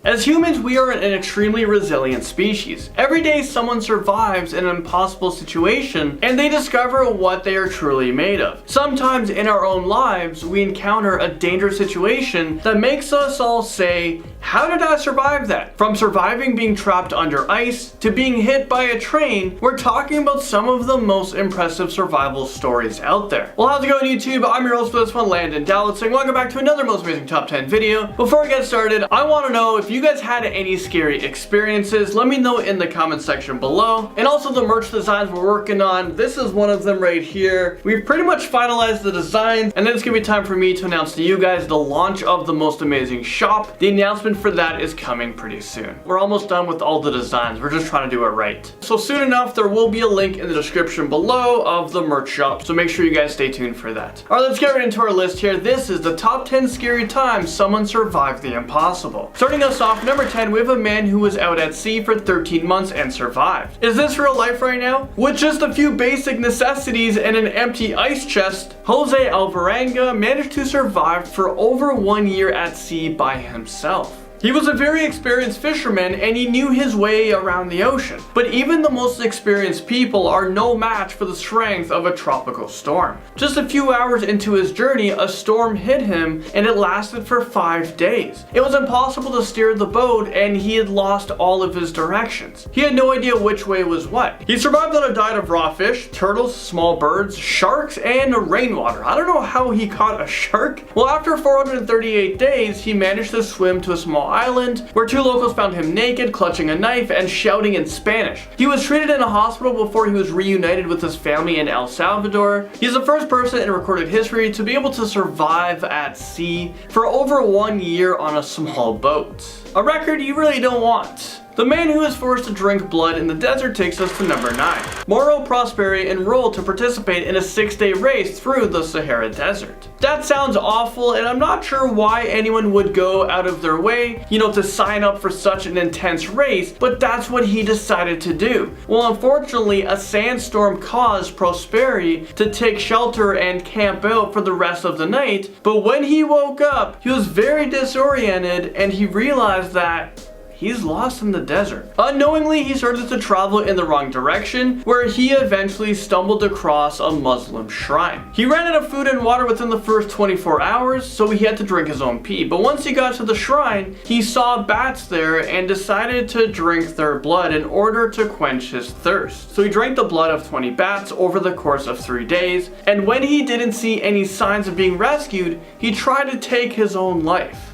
As humans, we are an extremely resilient species. Every day someone survives in an impossible situation and they discover what they are truly made of. Sometimes in our own lives, we encounter a dangerous situation that makes us all say, how did I survive that? From surviving being trapped under ice to being hit by a train, we're talking about some of the most impressive survival stories out there. Well, how's it going, YouTube? I'm your host for this one, Landon Dowd, saying welcome back to another Most Amazing Top 10 video. Before I get started, I want to know if you guys had any scary experiences. Let me know in the comment section below. And also the merch designs we're working on. This is one of them right here. We've pretty much finalized the designs, and then it's gonna be time for me to announce to you guys the launch of the Most Amazing shop. The announcement for that is coming pretty soon. We're almost done with all the designs. We're just trying to do it right. So soon enough, there will be a link in the description below of the merch shop. So make sure you guys stay tuned for that. All right, let's get right into our list here. This is the top 10 scary times someone survived the impossible. Starting us off, number 10, we have a man who was out at sea for 13 months and survived. Is this real life right now? With just a few basic necessities and an empty ice chest, Jose Alvarenga managed to survive for over 1 year at sea by himself. He was a very experienced fisherman and he knew his way around the ocean. But even the most experienced people are no match for the strength of a tropical storm. Just a few hours into his journey, a storm hit him and it lasted for 5 days. It was impossible to steer the boat and he had lost all of his directions. He had no idea which way was what. He survived on a diet of raw fish, turtles, small birds, sharks, and rainwater. I don't know how he caught a shark. Well, after 438 days, he managed to swim to a small island where two locals found him naked, clutching a knife and shouting in Spanish. He was treated in a hospital before he was reunited with his family in El Salvador. He's the first person in recorded history to be able to survive at sea for over 1 year on a small boat. A record you really don't want. The man who was forced to drink blood in the desert takes us to number 9. Mauro Prosperi enrolled to participate in a 6-day race through the Sahara Desert. That sounds awful, and I'm not sure why anyone would go out of their way, to sign up for such an intense race, but that's what he decided to do. Well, unfortunately, a sandstorm caused Prosperi to take shelter and camp out for the rest of the night, but when he woke up, he was very disoriented and he realized that he's lost in the desert. Unknowingly, he started to travel in the wrong direction, where he eventually stumbled across a Muslim shrine. He ran out of food and water within the first 24 hours, so he had to drink his own pee. But once he got to the shrine, he saw bats there and decided to drink their blood in order to quench his thirst. So he drank the blood of 20 bats over the course of 3 days, and when he didn't see any signs of being rescued, he tried to take his own life.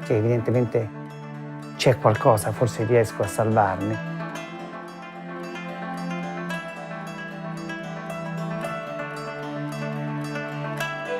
Evidentemente c'è qualcosa, forse riesco a salvarmi.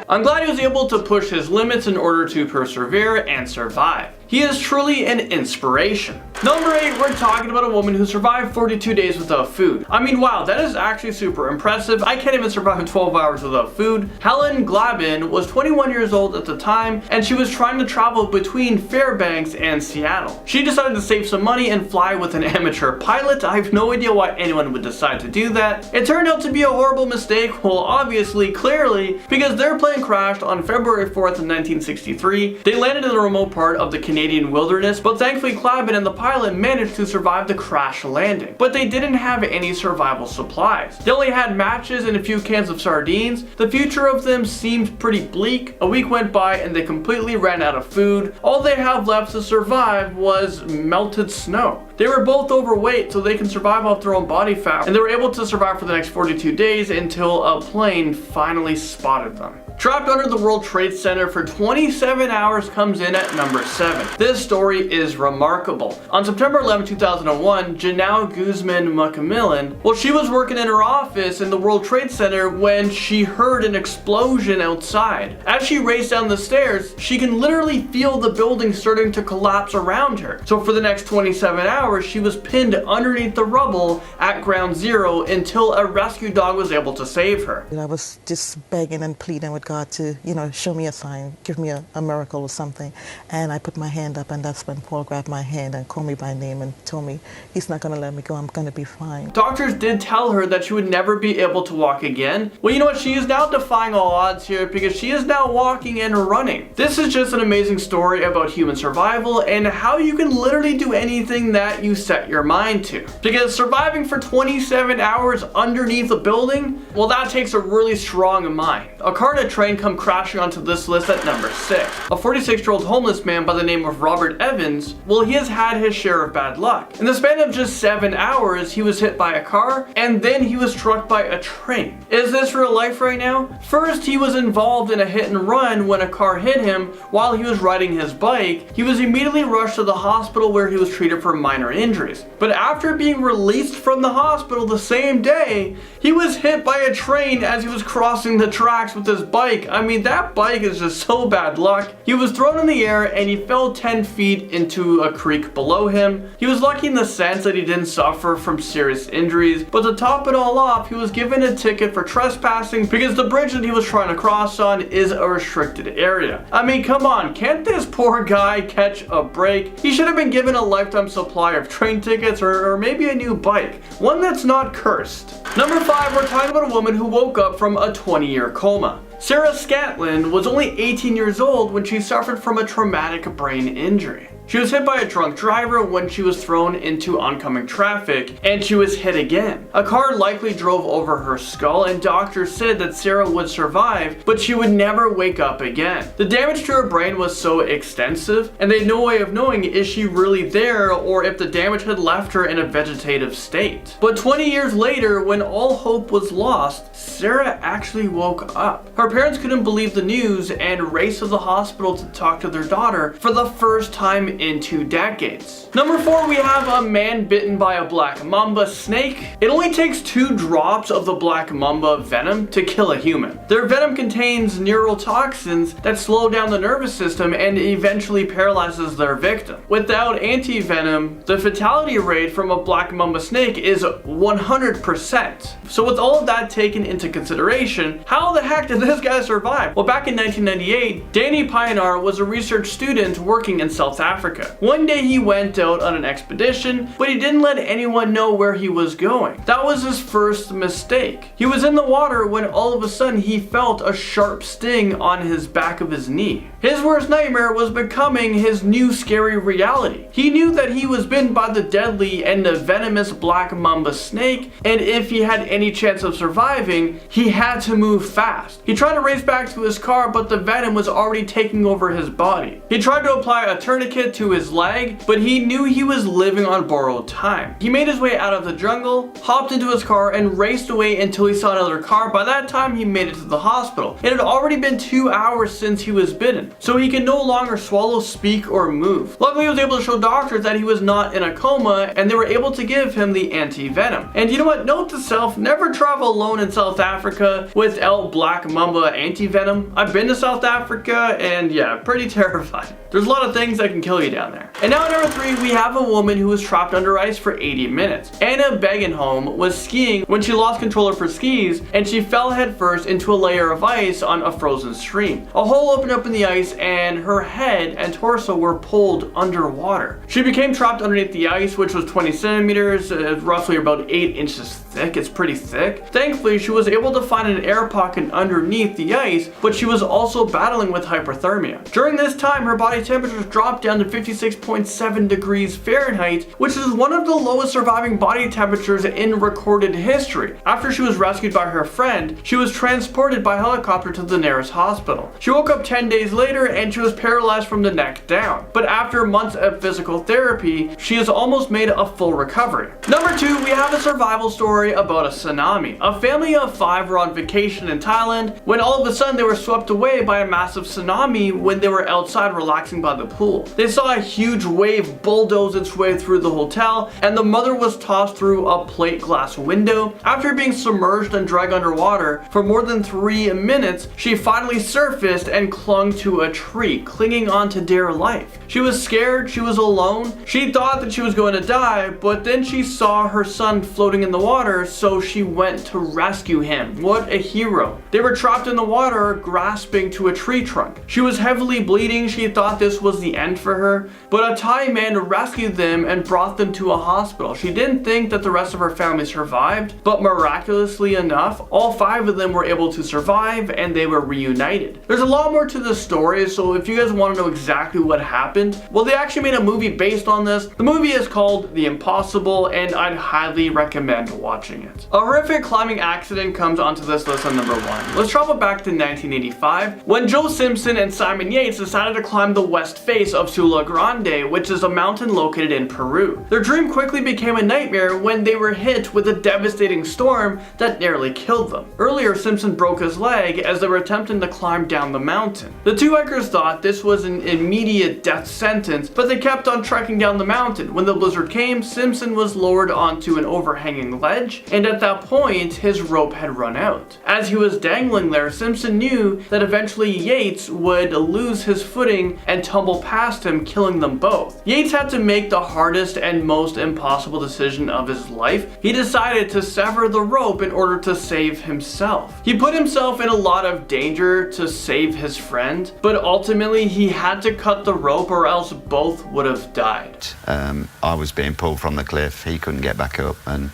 I'm glad he was able to push his limits in order to persevere and survive. He is truly an inspiration. Number 8, we're talking about a woman who survived 42 days without food. I mean, wow, that is actually super impressive. I can't even survive 12 hours without food. Helen Glabin was 21 years old at the time, and she was trying to travel between Fairbanks and Seattle. She decided to save some money and fly with an amateur pilot. I have no idea why anyone would decide to do that. It turned out to be a horrible mistake, well, obviously, clearly, because their plane crashed on February 4th of 1963. They landed in a remote part of the Canadian wilderness, but thankfully Glabin and the pilot managed to survive the crash landing. But they didn't have any survival supplies. They only had matches and a few cans of sardines. The future of them seemed pretty bleak. A week went by and they completely ran out of food. All they have left to survive was melted snow. They were both overweight, so they can survive off their own body fat, and they were able to survive for the next 42 days until a plane finally spotted them. Trapped under the World Trade Center for 27 hours comes in at number 7. This story is remarkable. On September 11, 2001, Janelle Guzman McMillan, well, she was working in her office in the World Trade Center when she heard an explosion outside. As she raced down the stairs, she can literally feel the building starting to collapse around her. So for the next 27 hours, she was pinned underneath the rubble at ground zero until a rescue dog was able to save her. I was just begging and pleading with God to, show me a sign, give me a miracle or something. And I put my hand up, and that's when Paul grabbed my hand and called me by name and told me he's not going to let me go. I'm going to be fine. Doctors did tell her that she would never be able to walk again. Well, you know what? She is now defying all odds here because she is now walking and running. This is just an amazing story about human survival and how you can literally do anything that you set your mind to. Because surviving for 27 hours underneath a building, well, that takes a really strong mind. A car and a train come crashing onto this list at number 6. A 46-year-old homeless man by the name of Robert Evans, well, he has had his share of bad luck. In the span of just 7 hours, he was hit by a car and then he was struck by a train. Is this real life right now? First, he was involved in a hit and run when a car hit him while he was riding his bike. He was immediately rushed to the hospital where he was treated for minor injuries. But after being released from the hospital the same day, he was hit by a train as he was crossing the tracks with his bike. I mean, that bike is just so bad luck. He was thrown in the air and he fell 10 feet into a creek below him. He was lucky in the sense that he didn't suffer from serious injuries, but to top it all off, he was given a ticket for trespassing because the bridge that he was trying to cross on is a restricted area. I mean, come on, can't this poor guy catch a break? He should have been given a lifetime supply of train tickets or maybe a new bike, one that's not cursed. Number 5, we're talking about a woman who woke up from a 20-year coma. Sarah Scantlin was only 18 years old when she suffered from a traumatic brain injury. She was hit by a drunk driver when she was thrown into oncoming traffic, and she was hit again. A car likely drove over her skull, and doctors said that Sarah would survive, but she would never wake up again. The damage to her brain was so extensive, and they had no way of knowing is she really there or if the damage had left her in a vegetative state. But 20 years later, when all hope was lost, Sarah actually woke up. Her parents couldn't believe the news and raced to the hospital to talk to their daughter for the first time in 2 decades. Number 4, we have a man bitten by a black mamba snake. It only takes 2 drops of the black mamba venom to kill a human. Their venom contains neurotoxins that slow down the nervous system and eventually paralyzes their victim. Without anti-venom, the fatality rate from a black mamba snake is 100%. So with all of that taken into consideration, how the heck did this guy survive? Well, back in 1998, Danny Pionar was a research student working in South Africa. One day he went out on an expedition, but he didn't let anyone know where he was going. That was his first mistake. He was in the water when all of a sudden he felt a sharp sting on his back of his knee. His worst nightmare was becoming his new scary reality. He knew that he was bitten by the deadly and the venomous black mamba snake, and if he had any chance of surviving, he had to move fast. He tried to race back to his car, but the venom was already taking over his body. He tried to apply a tourniquet to his leg, but he knew he was living on borrowed time. He made his way out of the jungle, hopped into his car, and raced away until he saw another car. By that time, he made it to the hospital. It had already been 2 hours since he was bitten, so he could no longer swallow, speak, or move. Luckily, he was able to show doctors that he was not in a coma, and they were able to give him the anti-venom. And you know what? Note to self, never travel alone in South Africa without black mamba anti-venom. I've been to South Africa, and yeah, pretty terrifying. There's a lot of things that can kill you down there. And now at number 3, we have a woman who was trapped under ice for 80 minutes. Anna Begenholm was skiing when she lost control of her skis and she fell headfirst into a layer of ice on a frozen stream. A hole opened up in the ice and her head and torso were pulled underwater. She became trapped underneath the ice, which was 20 centimeters, roughly about 8 inches thick. It's pretty thick. Thankfully, she was able to find an air pocket underneath the ice, but she was also battling with hypothermia. During this time, her body temperatures dropped down to 56.7 degrees Fahrenheit, which is one of the lowest surviving body temperatures in recorded history. After she was rescued by her friend, she was transported by helicopter to the nearest hospital. She woke up 10 days later and she was paralyzed from the neck down. But after months of physical therapy, she has almost made a full recovery. Number 2, we have a survival story about a tsunami. A family of 5 were on vacation in Thailand when all of a sudden they were swept away by a massive tsunami when they were outside relaxing by the pool. They saw a huge wave bulldoze its way through the hotel, and the mother was tossed through a plate glass window. After being submerged and dragged underwater for more than 3 minutes, she finally surfaced and clung to to a tree, clinging on to dear life. She was scared, she was alone, she thought that she was going to die, but then she saw her son floating in the water, so she went to rescue him. What a hero. They were trapped in the water, grasping to a tree trunk. She was heavily bleeding, she thought this was the end for her, but a Thai man rescued them and brought them to a hospital. She didn't think that the rest of her family survived, but miraculously enough, all 5 of them were able to survive and they were reunited. There's a lot more to this story, so if you guys want to know exactly what happened, well, they actually made a movie based on this. The movie is called The Impossible, and I'd highly recommend watching it. A horrific climbing accident comes onto this list on number 1. Let's travel back to 1985, when Joe Simpson and Simon Yates decided to climb the west face of Sula Grande, which is a mountain located in Peru. Their dream quickly became a nightmare when they were hit with a devastating storm that nearly killed them. Earlier, Simpson broke his leg as they were attempting to climb down the mountain. The 2 hikers thought this was an immediate death sentence, but they kept on trekking down the mountain. When the blizzard came, Simpson was lowered onto an overhanging ledge, and at that point, his rope had run out. As he was dangling there, Simpson knew that eventually Yates would lose his footing and tumble past him, killing them both. Yates had to make the hardest and most impossible decision of his life. He decided to sever the rope in order to save himself. He put himself in a lot of danger to save his friend, but ultimately he had to cut the rope or else both would have died. I was being pulled from the cliff, he couldn't get back up, and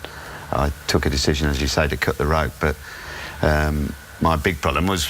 I took a decision, as you say, to cut the rope, but my big problem was,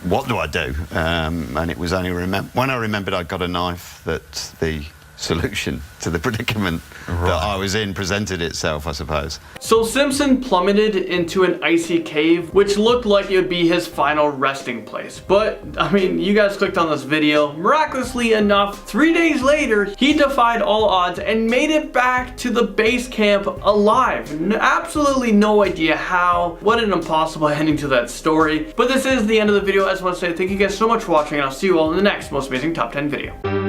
what do I do? And it was only when I remembered I'd got a knife that the solution to the predicament that I was in presented itself, I suppose. So Simpson plummeted into an icy cave, which looked like it would be his final resting place. But, I mean, you guys clicked on this video. Miraculously enough, 3 days later, he defied all odds and made it back to the base camp alive. Absolutely no idea how. What an impossible ending to that story. But this is the end of the video. I just want to say thank you guys so much for watching, and I'll see you all in the next most amazing top 10 video.